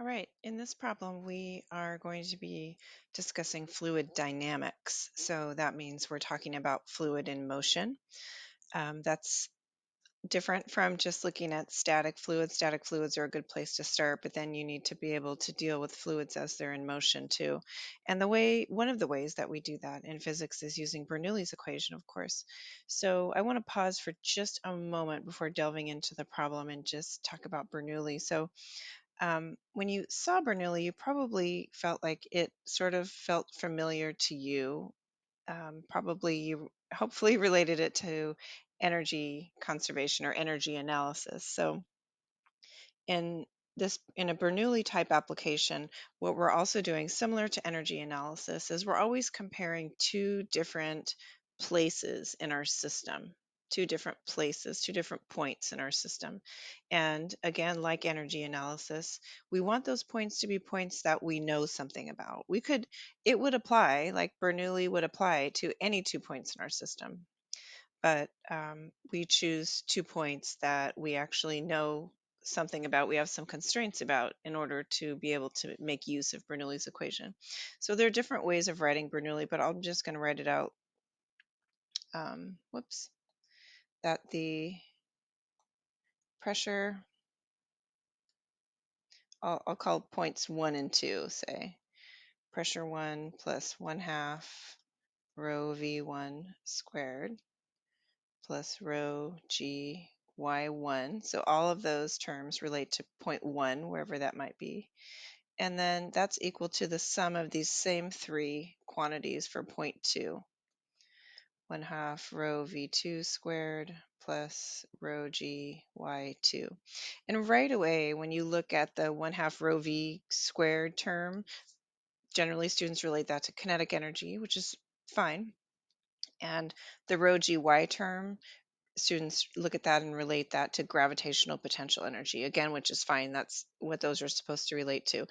All right, in this problem, we are going to be discussing fluid dynamics. So that means we're talking about fluid in motion. That's different from just looking at static fluids. Static fluids are a good place to start, but then you need to be able to deal with fluids as they're in motion too. And one of the ways that we do that in physics is using Bernoulli's equation, of course. So I want to pause for just a moment before delving into the problem and just talk about Bernoulli. So when you saw Bernoulli, you probably felt like it sort of felt familiar to you. Probably you hopefully related it to energy conservation or energy analysis. So in in a Bernoulli type application, what we're also doing, similar to energy analysis, is we're always comparing two different places in our system, two different places, two different points in our system. And again, like energy analysis, we want those points to be points that we know something about. It would apply, like Bernoulli would apply to any 2 points in our system, but we choose 2 points that we actually know something about, we have some constraints about in order to be able to make use of Bernoulli's equation. So there are different ways of writing Bernoulli, but I'm just going to write it out. Whoops. That the pressure, I'll call points 1 and 2, say. Pressure 1 plus 1/2 rho V1 squared plus rho G y1. So all of those terms relate to point 1, wherever that might be. And then that's equal to the sum of these same three quantities for point 2. 1/2 rho V2 squared plus rho G y2. And right away, when you look at the 1/2 rho V squared term, generally students relate that to kinetic energy, which is fine. And the rho Gy term, students look at that and relate that to gravitational potential energy, again, which is fine. That's what those are supposed to relate to.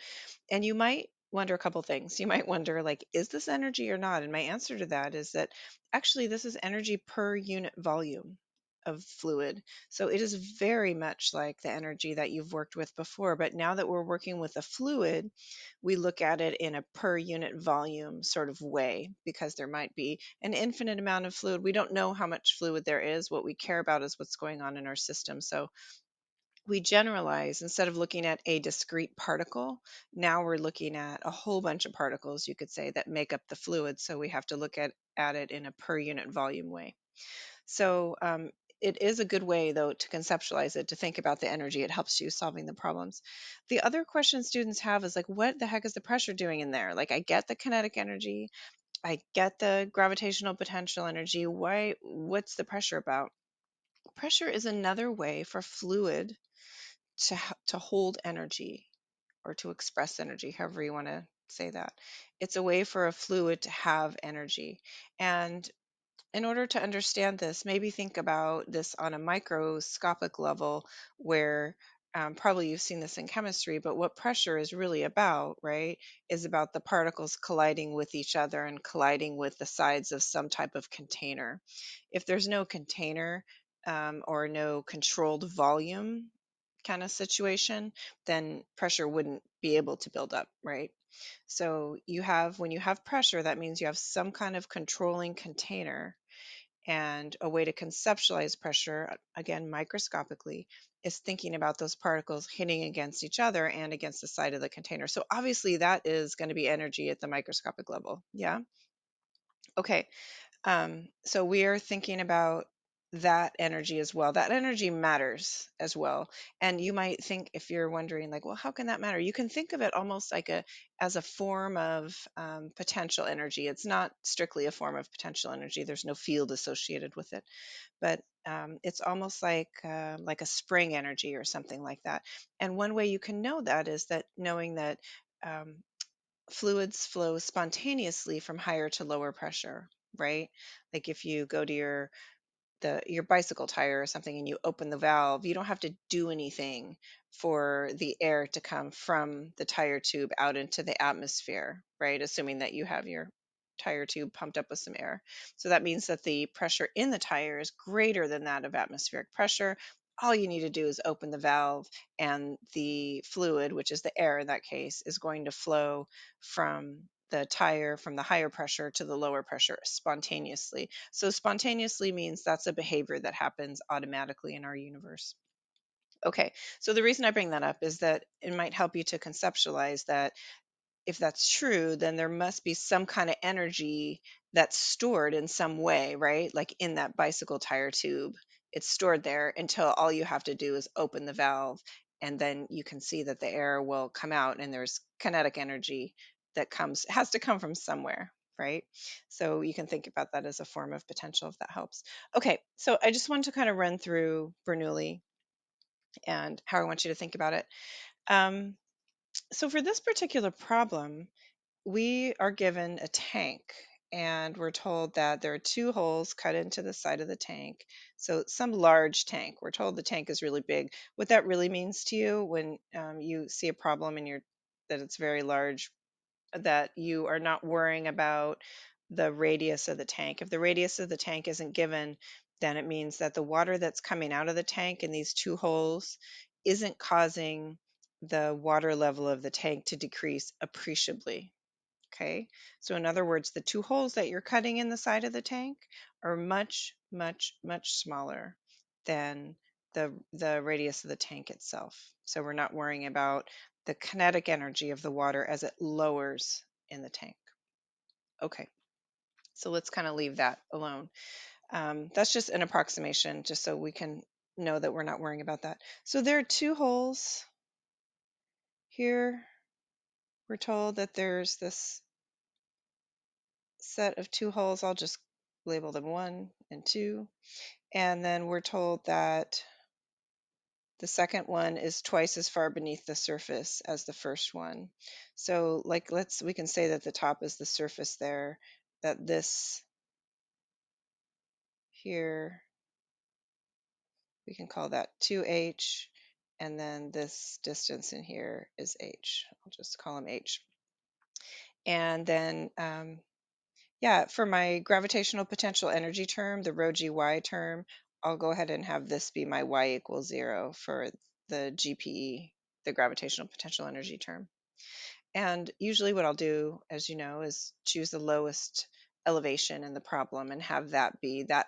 And you might wonder a couple things. You might wonder, like, is this energy or not? And my answer to that is that actually this is energy per unit volume of fluid. So it is very much like the energy that you've worked with before. But now that we're working with a fluid, we look at it in a per unit volume sort of way, because there might be an infinite amount of fluid. We don't know how much fluid there is. What we care about is what's going on in our system. So we generalize, instead of looking at a discrete particle, now we're looking at a whole bunch of particles, you could say, that make up the fluid. So we have to look at it in a per unit volume way. So it is a good way, though, to conceptualize it, to think about the energy. It helps you solving the problems. The other question students have is like, what the heck is the pressure doing in there? Like, I get the kinetic energy, I get the gravitational potential energy. What's the pressure about? Pressure is another way for fluid to hold energy, or to express energy, however you want to say that. It's a way for a fluid to have energy. And in order to understand this, maybe think about this on a microscopic level, where probably you've seen this in chemistry, but what pressure is really about, right, is about the particles colliding with each other and colliding with the sides of some type of container. If there's no container, or no controlled volume kind of situation, then pressure wouldn't be able to build up, right? So when you have pressure, that means you have some kind of controlling container. And a way to conceptualize pressure, again, microscopically, is thinking about those particles hitting against each other and against the side of the container. So obviously that is going to be energy at the microscopic level. Yeah. Okay. So we are thinking about that energy as well. That energy matters as well. And you might think, if you're wondering, like, well, how can that matter? You can think of it almost like as a form of potential energy. It's not strictly a form of potential energy. There's no field associated with it, but it's almost like a spring energy or something like that. And one way you can know that is that knowing that um, fluids flow spontaneously from higher to lower pressure, right? Like if you go to your bicycle tire or something and you open the valve, you don't have to do anything for the air to come from the tire tube out into the atmosphere, right? Assuming that you have your tire tube pumped up with some air. So that means that the pressure in the tire is greater than that of atmospheric pressure. all you need to do is open the valve, and the fluid, which is the air in that case, is going to flow from the tire from the higher pressure to the lower pressure spontaneously. So spontaneously means that's a behavior that happens automatically in our universe. Okay, so the reason I bring that up is that it might help you to conceptualize that if that's true, then there must be some kind of energy that's stored in some way, right? Like in that bicycle tire tube, it's stored there until all you have to do is open the valve, and then you can see that the air will come out, and there's kinetic energy that has to come from somewhere, right? So you can think about that as a form of potential if that helps. Okay, so I just wanted to kind of run through Bernoulli and how I want you to think about it. Um, so for this particular problem, we are given a tank, and we're told that there are two holes cut into the side of the tank. So some large tank. We're told the tank is really big. What that really means to you when you see a problem and that it's very large, that you are not worrying about the radius of the tank. If the radius of the tank isn't given, then it means that the water that's coming out of the tank in these two holes isn't causing the water level of the tank to decrease appreciably. Okay, so in other words, the two holes that you're cutting in the side of the tank are much, much, much smaller than the radius of the tank itself. So we're not worrying about the kinetic energy of the water as it lowers in the tank. Okay, so let's kind of leave that alone. That's just an approximation, just so we can know that we're not worrying about that. So there are two holes here. We're told that there's this set of two holes. I'll just label them 1 and 2. And then we're told that the second one is twice as far beneath the surface as the first one. So like we can say that the top is the surface there, that this here, we can call that 2h, and then this distance in here is h. I'll just call them h. And then yeah, for my gravitational potential energy term, the rho gy term, I'll go ahead and have this be my y equals 0 for the GPE, the gravitational potential energy term. And usually what I'll do, as you know, is choose the lowest elevation in the problem and have that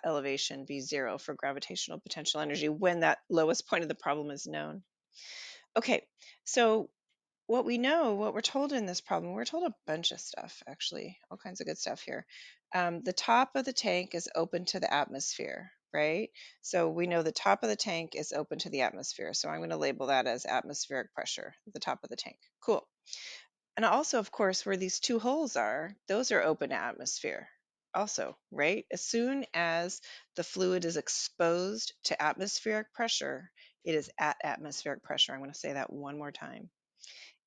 elevation be 0 for gravitational potential energy when that lowest point of the problem is known. Okay, so what we're told in this problem, we're told a bunch of stuff, actually, all kinds of good stuff here. The top of the tank is open to the atmosphere, right? So we know the top of the tank is open to the atmosphere. So I'm going to label that as atmospheric pressure at the top of the tank. Cool. And also, of course, where these two holes are, those are open to atmosphere also, right? As soon as the fluid is exposed to atmospheric pressure, it is at atmospheric pressure. I'm going to say that one more time.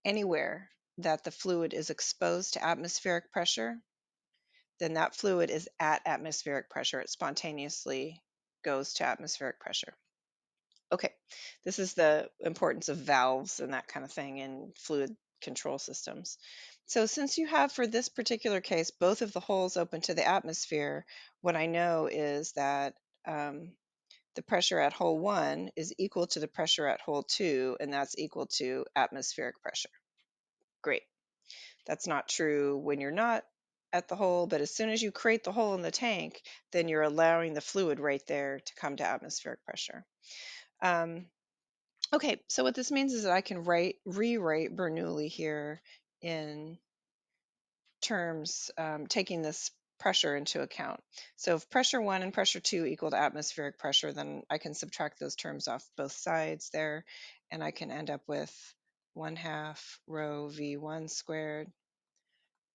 Anywhere that the fluid is exposed to atmospheric pressure, then that fluid is at atmospheric pressure. It spontaneously goes to atmospheric pressure. Okay, this is the importance of valves and that kind of thing in fluid control systems. So since you have, for this particular case, both of the holes open to the atmosphere, what I know is that the pressure at hole 1 is equal to the pressure at hole 2, and that's equal to atmospheric pressure. Great. That's not true when you're not at the hole, but as soon as you create the hole in the tank, then you're allowing the fluid right there to come to atmospheric pressure. Okay, so what this means is that I can rewrite Bernoulli here in terms taking this pressure into account. So if pressure 1 and pressure 2 equal to atmospheric pressure, then I can subtract those terms off both sides there, and I can end up with 1/2 rho v1 squared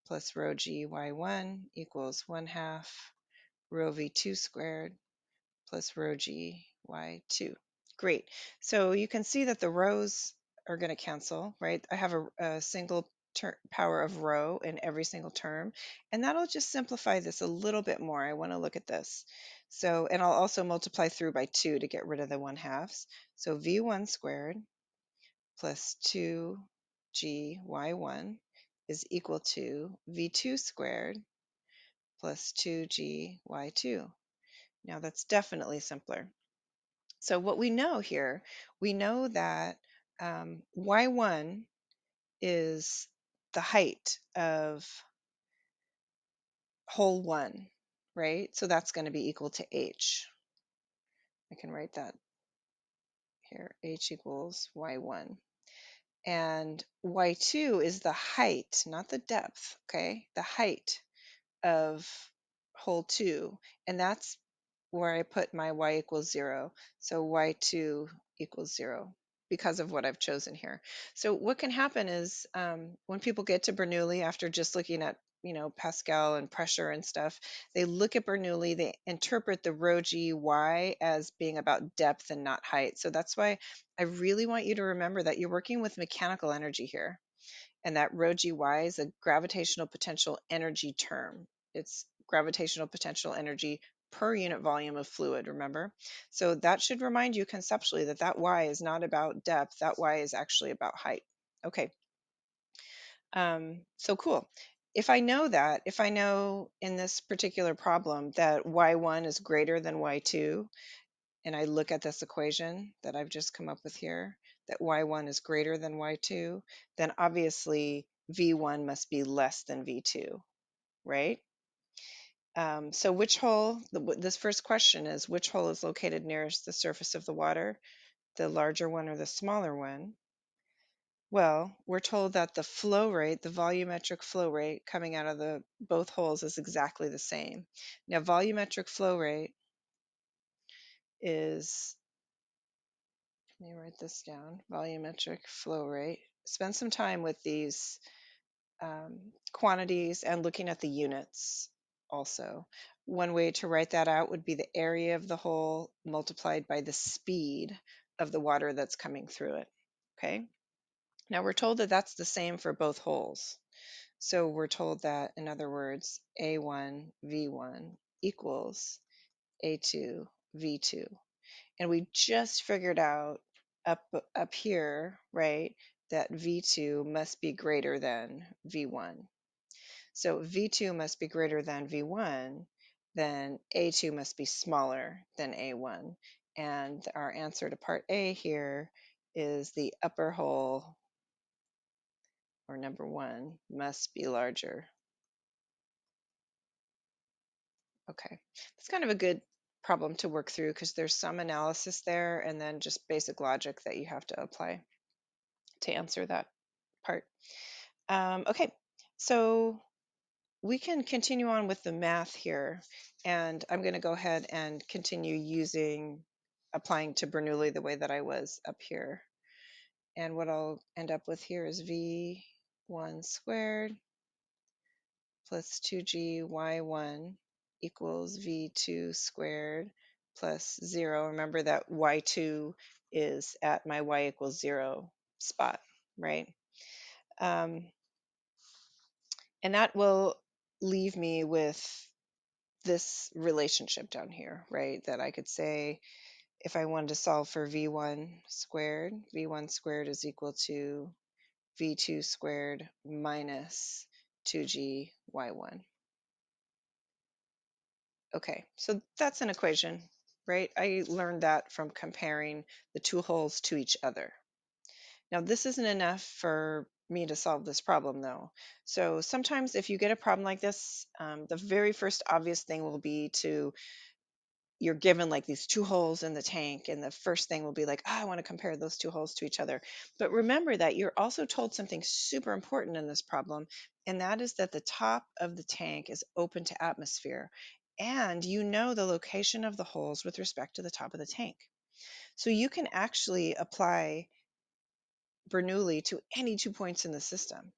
plus rho gy1 equals 1/2 rho v2 squared plus rho gy2. Great. So you can see that the rows are going to cancel, right? I have a single power of rho in every single term, and that'll just simplify this a little bit more. I want to look at this. So, and I'll also multiply through by 2 to get rid of the 1/2. So v1 squared plus 2gy1 is equal to v2 squared plus 2gy2. Now that's definitely simpler. So what we know here, we know that y1 is the height of hole 1, right? So that's going to be equal to h. I can write that here, h equals y1. And y2 is the height, not the depth, okay? The height of hole 2, and that's where I put my y equals 0. So y2 equals 0 because of what I've chosen here. So what can happen is when people get to Bernoulli after just looking at Pascal and pressure and stuff, they look at Bernoulli, they interpret the rho g y as being about depth and not height. So that's why I really want you to remember that you're working with mechanical energy here, and that rho gy is a gravitational potential energy term. It's gravitational potential energy per unit volume of fluid, remember? So that should remind you conceptually that that y is not about depth, that y is actually about height. Okay, so cool. If I know that, if I know in this particular problem that y1 is greater than y2, and I look at this equation that I've just come up with here, that y1 is greater than y2, then obviously v1 must be less than v2, right? So which hole, this first question is, which hole is located nearest the surface of the water, the larger one or the smaller one? Well, we're told that the flow rate, the volumetric flow rate coming out of the both holes is exactly the same. Now, volumetric flow rate is, let me write this down, volumetric flow rate. Spend some time with these quantities and looking at the units also. One way to write that out would be the area of the hole multiplied by the speed of the water that's coming through it, okay? Now we're told that that's the same for both holes. So we're told that, in other words, A1 V1 equals A2 V2. And we just figured out up here, right, that V2 must be greater than V1. So V2 must be greater than V1, then A2 must be smaller than A1. And our answer to part A here is the upper hole, or number 1, must be larger. Okay, it's kind of a good problem to work through because there's some analysis there and then just basic logic that you have to apply to answer that part. Okay, so we can continue on with the math here, and I'm going to go ahead and continue applying to Bernoulli the way that I was up here. And what I'll end up with here is V1 squared plus 2g y1 equals v2 squared plus 0. Remember that y2 is at my y equals 0 spot, right? And that will leave me with this relationship down here, right? That I could say if I wanted to solve for v1 squared is equal to v2 squared minus 2g y1. Okay, so that's an equation, right? I learned that from comparing the two holes to each other. Now, this isn't enough for me to solve this problem, though. So sometimes if you get a problem like this, the very first obvious thing will be you're given like these two holes in the tank, and the first thing will be like, oh, I want to compare those two holes to each other. But remember that you're also told something super important in this problem, and that is that the top of the tank is open to atmosphere, and you know the location of the holes with respect to the top of the tank. So you can actually apply Bernoulli to any 2 points in the system.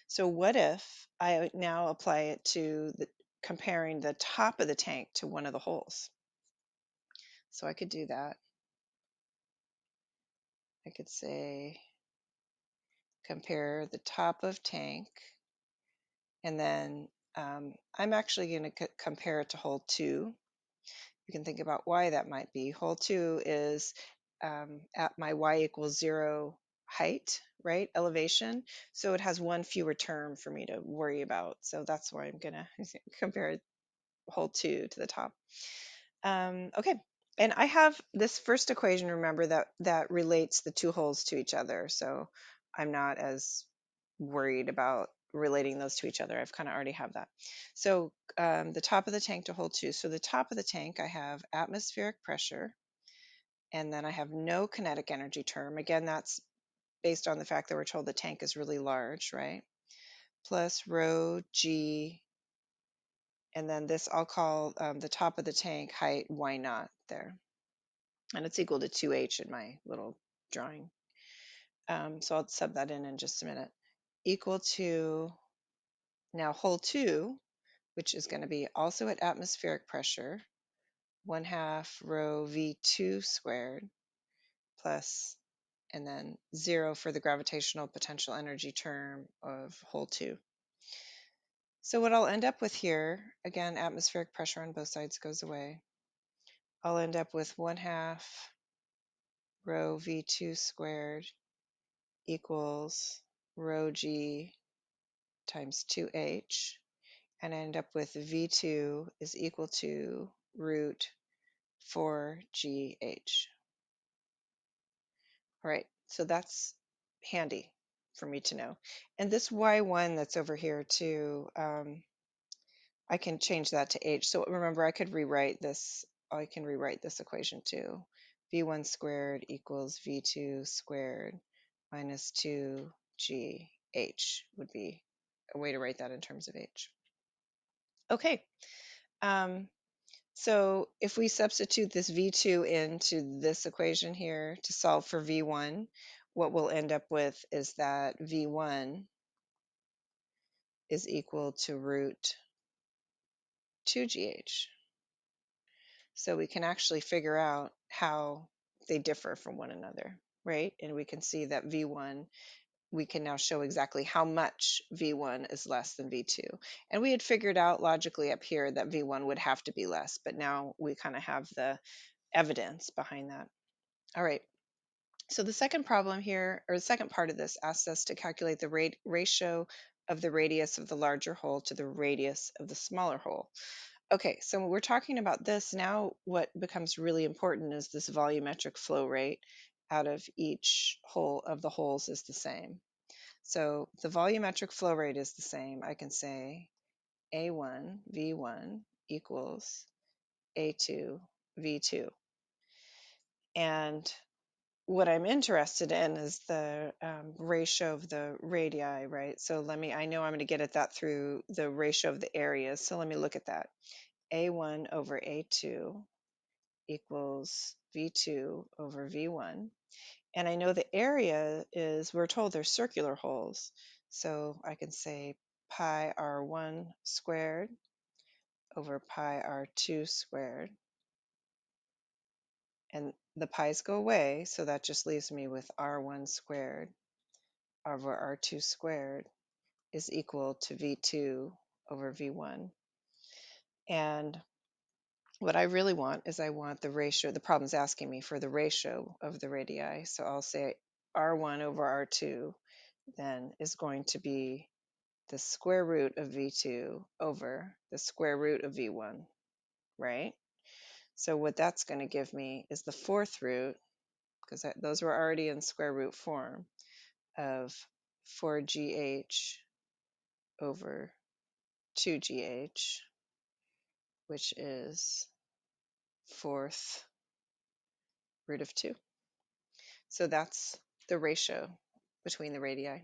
So what if I now apply it to comparing the top of the tank to one of the holes? So I could do that. I could say compare the top of tank, and then I'm actually going to compare it to hole 2. You can think about why that might be. Hole 2 is at my y equals 0 height, right? Elevation. So it has one fewer term for me to worry about. So that's why I'm going to compare hole 2 to the top. Okay, And I have this first equation, remember, that relates the two holes to each other. So I'm not as worried about relating those to each other. I've kind of already have that. So the top of the tank to hole 2. So the top of the tank, I have atmospheric pressure, and then I have no kinetic energy term. Again, that's based on the fact that we're told the tank is really large, right? Plus rho g, and then this I'll call the top of the tank height y naught there. And it's equal to 2h in my little drawing. So I'll sub that in just a minute. Equal to, now hole 2, which is going to be also at atmospheric pressure, 1/2 rho v2 squared plus, and then 0 for the gravitational potential energy term of hole 2. So what I'll end up with here, again, atmospheric pressure on both sides goes away. I'll end up with 1/2 rho v2 squared equals rho g times 2h, and I end up with v2 is equal to root 4gh. All right, so that's handy for me to know. And this y1 that's over here too, I can change that to h. So remember, I can rewrite this equation too. v1 squared equals v2 squared minus 2gh would be a way to write that in terms of h. Okay, so if we substitute this v2 into this equation here to solve for v1, what we'll end up with is that v1 is equal to root 2gh. So we can actually figure out how they differ from one another, right? And we can see that v1, we can now show exactly how much v1 is less than v2. And we had figured out logically up here that v1 would have to be less, but now we kind of have the evidence behind that. All right. So the second problem here, or the second part of this, asks us to calculate the ratio of the radius of the larger hole to the radius of the smaller hole. Okay, so when we're talking about this, now what becomes really important is this volumetric flow rate out of each hole of the holes is the same. So the volumetric flow rate is the same. I can say A1 V1 equals A2 V2. And what I'm interested in is the ratio of the radii, right? So I know I'm going to get at that through the ratio of the areas. So let me look at that. A1 over A2 equals V2 over V1. And I know the area is, we're told they're circular holes. So I can say pi r1 squared over pi r2 squared. And the pi's go away, so that just leaves me with r1 squared over r2 squared is equal to v2 over v1. And what I really want is I want the ratio, the problem's asking me for the ratio of the radii. So I'll say r1 over r2 then is going to be the square root of v2 over the square root of v1, right? So what that's going to give me is the fourth root, because those were already in square root form, of 4gh over 2gh, which is fourth root of 2. So that's the ratio between the radii.